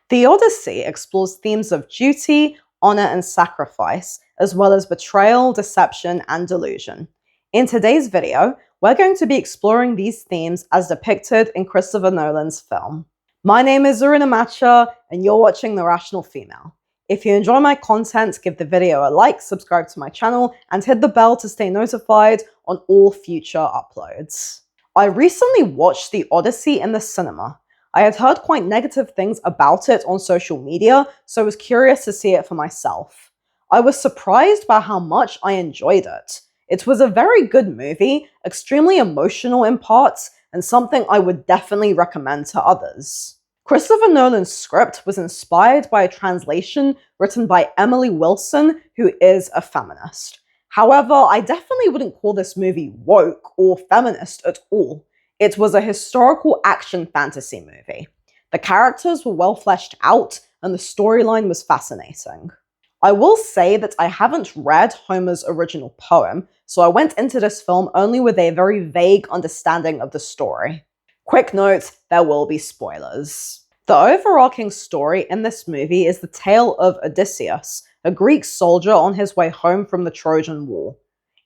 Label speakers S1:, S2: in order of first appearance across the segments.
S1: The Odyssey explores themes of duty, honor, and sacrifice, as well as betrayal, deception, and delusion. In today's video, we're going to be exploring these themes as depicted in Christopher Nolan's film. My name is Zarina Matcha, and you're watching The Rational Female. If you enjoy my content, give the video a like, subscribe to my channel, and hit the bell to stay notified on all future uploads. I recently watched The Odyssey in the cinema. I had heard quite negative things about it on social media, so I was curious to see it for myself. I was surprised by how much I enjoyed it. It was a very good movie, extremely emotional in parts, and something I would definitely recommend to others. Christopher Nolan's script was inspired by a translation written by Emily Wilson, who is a feminist. However, I definitely wouldn't call this movie woke or feminist at all. It was a historical action fantasy movie. The characters were well fleshed out, and the storyline was fascinating. I will say that I haven't read Homer's original poem, so I went into this film only with a very vague understanding of the story. Quick note, there will be spoilers. The overarching story in this movie is the tale of Odysseus, a Greek soldier on his way home from the Trojan War.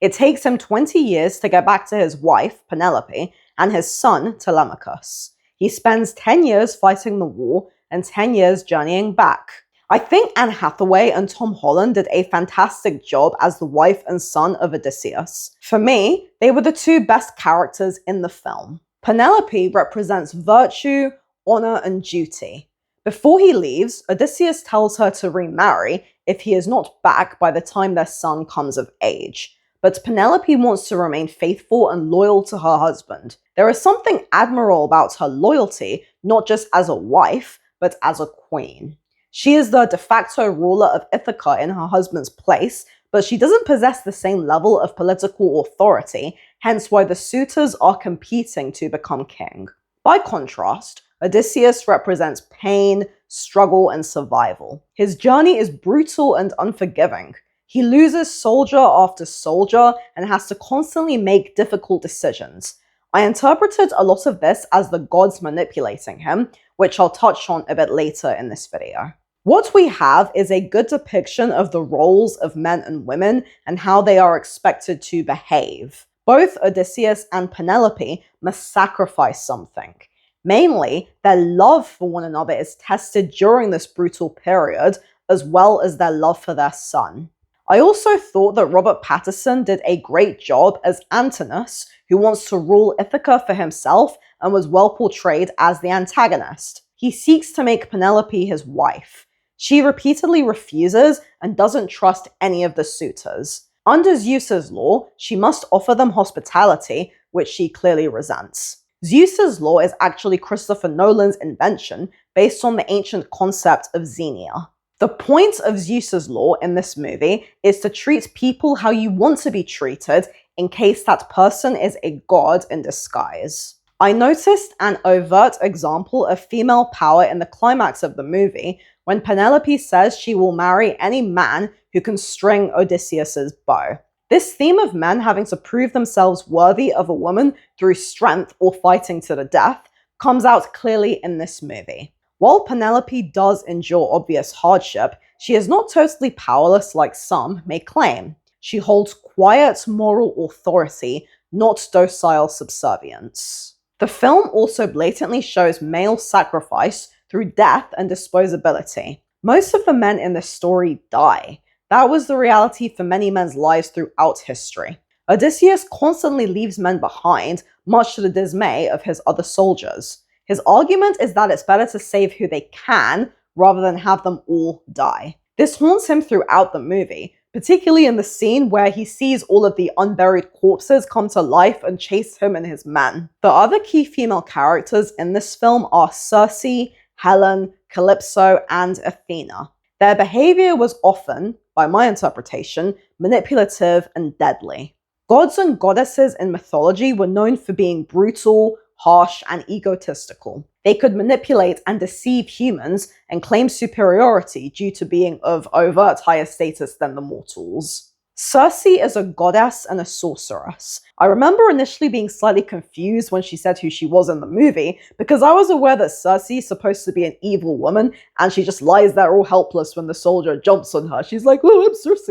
S1: It takes him 20 years to get back to his wife, Penelope, and his son, Telemachus. He spends 10 years fighting the war and 10 years journeying back. I think Anne Hathaway and Tom Holland did a fantastic job as the wife and son of Odysseus. For me, they were the two best characters in the film. Penelope represents virtue, honor, and duty. Before he leaves, Odysseus tells her to remarry if he is not back by the time their son comes of age. But Penelope wants to remain faithful and loyal to her husband. There is something admirable about her loyalty, not just as a wife, but as a queen. She is the de facto ruler of Ithaca in her husband's place, but she doesn't possess the same level of political authority, hence why the suitors are competing to become king. By contrast, Odysseus represents pain, struggle, and survival. His journey is brutal and unforgiving. He loses soldier after soldier and has to constantly make difficult decisions. I interpreted a lot of this as the gods manipulating him, which I'll touch on a bit later in this video. What we have is a good depiction of the roles of men and women and how they are expected to behave. Both Odysseus and Penelope must sacrifice something. Mainly, their love for one another is tested during this brutal period, as well as their love for their son. I also thought that Robert Pattinson did a great job as Antinous, who wants to rule Ithaca for himself and was well portrayed as the antagonist. He seeks to make Penelope his wife. She repeatedly refuses and doesn't trust any of the suitors. Under Zeus's law, she must offer them hospitality, which she clearly resents. Zeus's law is actually Christopher Nolan's invention based on the ancient concept of xenia. The point of Zeus's law in this movie is to treat people how you want to be treated in case that person is a god in disguise. I noticed an overt example of female power in the climax of the movie when Penelope says she will marry any man who can string Odysseus's bow. This theme of men having to prove themselves worthy of a woman through strength or fighting to the death comes out clearly in this movie. While Penelope does endure obvious hardship, she is not totally powerless like some may claim. She holds quiet moral authority, not docile subservience. The film also blatantly shows male sacrifice through death and disposability. Most of the men in this story die. That was the reality for many men's lives throughout history. Odysseus constantly leaves men behind, much to the dismay of his other soldiers. His argument is that it's better to save who they can, rather than have them all die. This haunts him throughout the movie, particularly in the scene where he sees all of the unburied corpses come to life and chase him and his men. The other key female characters in this film are Circe, Helen, Calypso, and Athena. Their behavior was often, by my interpretation, manipulative and deadly. Gods and goddesses in mythology were known for being brutal, harsh, and egotistical. They could manipulate and deceive humans and claim superiority due to being of overt higher status than the mortals. Circe is a goddess and a sorceress. I remember initially being slightly confused when she said who she was in the movie, because I was aware that Circe is supposed to be an evil woman, and she just lies there all helpless when the soldier jumps on her. She's like, "Oh, I'm Circe."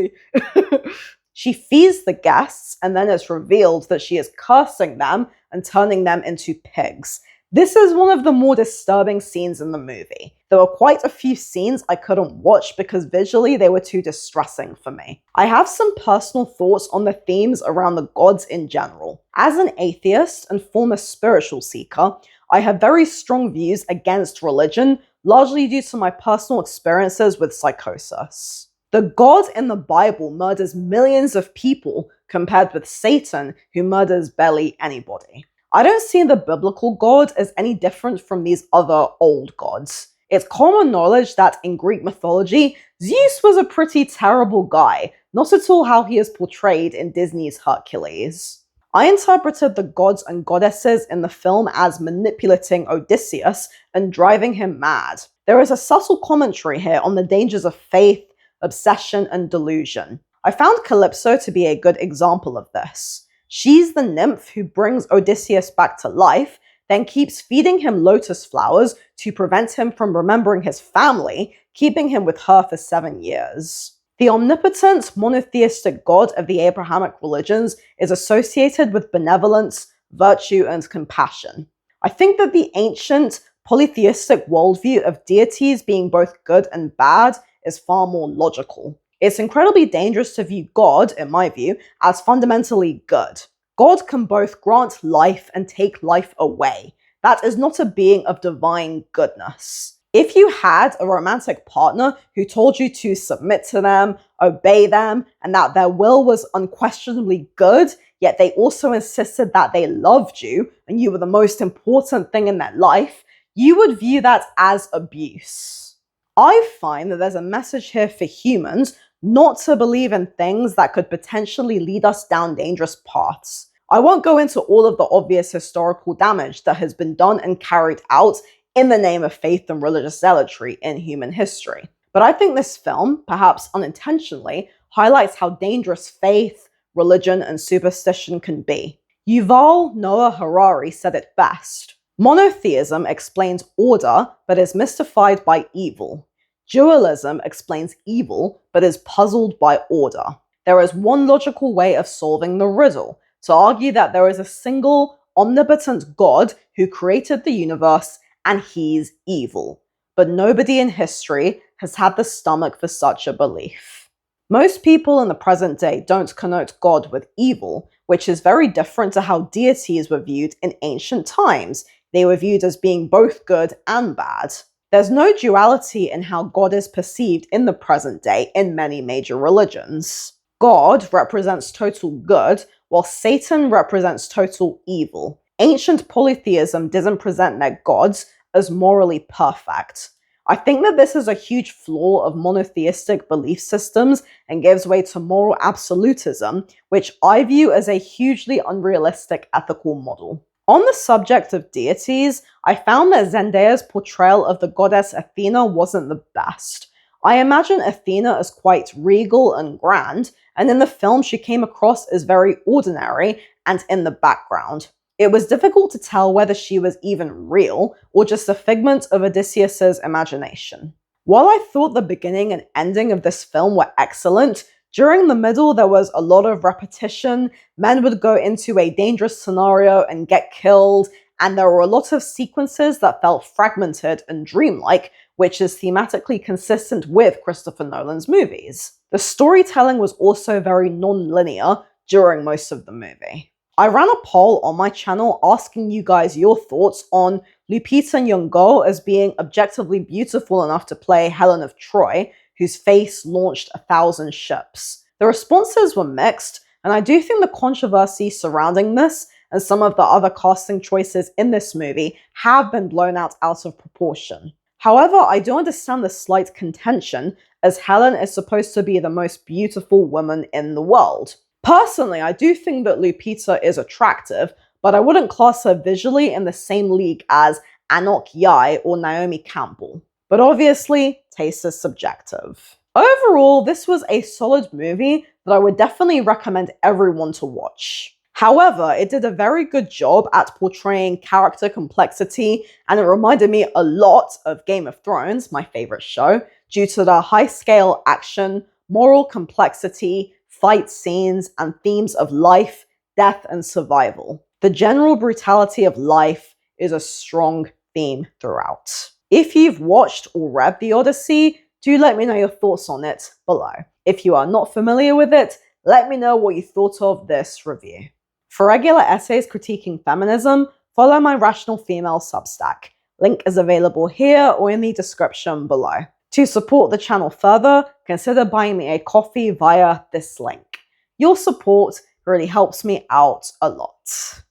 S1: She feeds the guests, and then it's revealed that she is cursing them and turning them into pigs. This is one of the more disturbing scenes in the movie. There were quite a few scenes I couldn't watch because visually they were too distressing for me. I have some personal thoughts on the themes around the gods in general. As an atheist and former spiritual seeker, I have very strong views against religion, largely due to my personal experiences with psychosis. The God in the Bible murders millions of people compared with Satan, who murders barely anybody. I don't see the biblical God as any different from these other old gods. It's common knowledge that in Greek mythology, Zeus was a pretty terrible guy, not at all how he is portrayed in Disney's Hercules. I interpreted the gods and goddesses in the film as manipulating Odysseus and driving him mad. There is a subtle commentary here on the dangers of faith, obsession, and delusion. I found Calypso to be a good example of this. She's the nymph who brings Odysseus back to life, then keeps feeding him lotus flowers to prevent him from remembering his family, keeping him with her for 7 years. The omnipotent, monotheistic God of the Abrahamic religions is associated with benevolence, virtue, and compassion. I think that the ancient, polytheistic worldview of deities being both good and bad is far more logical. It's incredibly dangerous to view God, in my view, as fundamentally good. God can both grant life and take life away. That is not a being of divine goodness. If you had a romantic partner who told you to submit to them, obey them, and that their will was unquestionably good, yet they also insisted that they loved you and you were the most important thing in their life, you would view that as abuse. I find that there's a message here for humans not to believe in things that could potentially lead us down dangerous paths. I won't go into all of the obvious historical damage that has been done and carried out in the name of faith and religious zealotry in human history. But I think this film, perhaps unintentionally, highlights how dangerous faith, religion, and superstition can be. Yuval Noah Harari said it best. Monotheism explains order, but is mystified by evil. Dualism explains evil, but is puzzled by order. There is one logical way of solving the riddle, to argue that there is a single, omnipotent God who created the universe, and he's evil. But nobody in history has had the stomach for such a belief. Most people in the present day don't connote God with evil, which is very different to how deities were viewed in ancient times. They were viewed as being both good and bad. There's no duality in how God is perceived in the present day in many major religions. God represents total good, while Satan represents total evil. Ancient polytheism doesn't present their gods as morally perfect. I think that this is a huge flaw of monotheistic belief systems and gives way to moral absolutism, which I view as a hugely unrealistic ethical model. On the subject of deities, I found that Zendaya's portrayal of the goddess Athena wasn't the best. I imagine Athena as quite regal and grand, and in the film she came across as very ordinary and in the background. It was difficult to tell whether she was even real or just a figment of Odysseus's imagination. While I thought the beginning and ending of this film were excellent, during the middle there was a lot of repetition. Men would go into a dangerous scenario and get killed, and there were a lot of sequences that felt fragmented and dreamlike, which is thematically consistent with Christopher Nolan's movies. The storytelling was also very non-linear during most of the movie. I ran a poll on my channel asking you guys your thoughts on Lupita Nyong'o as being objectively beautiful enough to play Helen of Troy, whose face launched 1,000 ships. The responses were mixed, and I do think the controversy surrounding this and some of the other casting choices in this movie have been blown out of proportion. However, I do understand the slight contention, as Helen is supposed to be the most beautiful woman in the world. Personally, I do think that Lupita is attractive, but I wouldn't class her visually in the same league as Anok Yai or Naomi Campbell. But obviously, taste is subjective. Overall, this was a solid movie that I would definitely recommend everyone to watch. However, it did a very good job at portraying character complexity, and it reminded me a lot of Game of Thrones, my favorite show, due to the high-scale action, moral complexity, fight scenes, and themes of life, death, and survival. The general brutality of life is a strong theme throughout. If you've watched or read The Odyssey, do let me know your thoughts on it below. If you are not familiar with it, let me know what you thought of this review. For regular essays critiquing feminism, follow my Rational Female Substack. Link is available here or in the description below. To support the channel further, consider buying me a coffee via this link. Your support really helps me out a lot.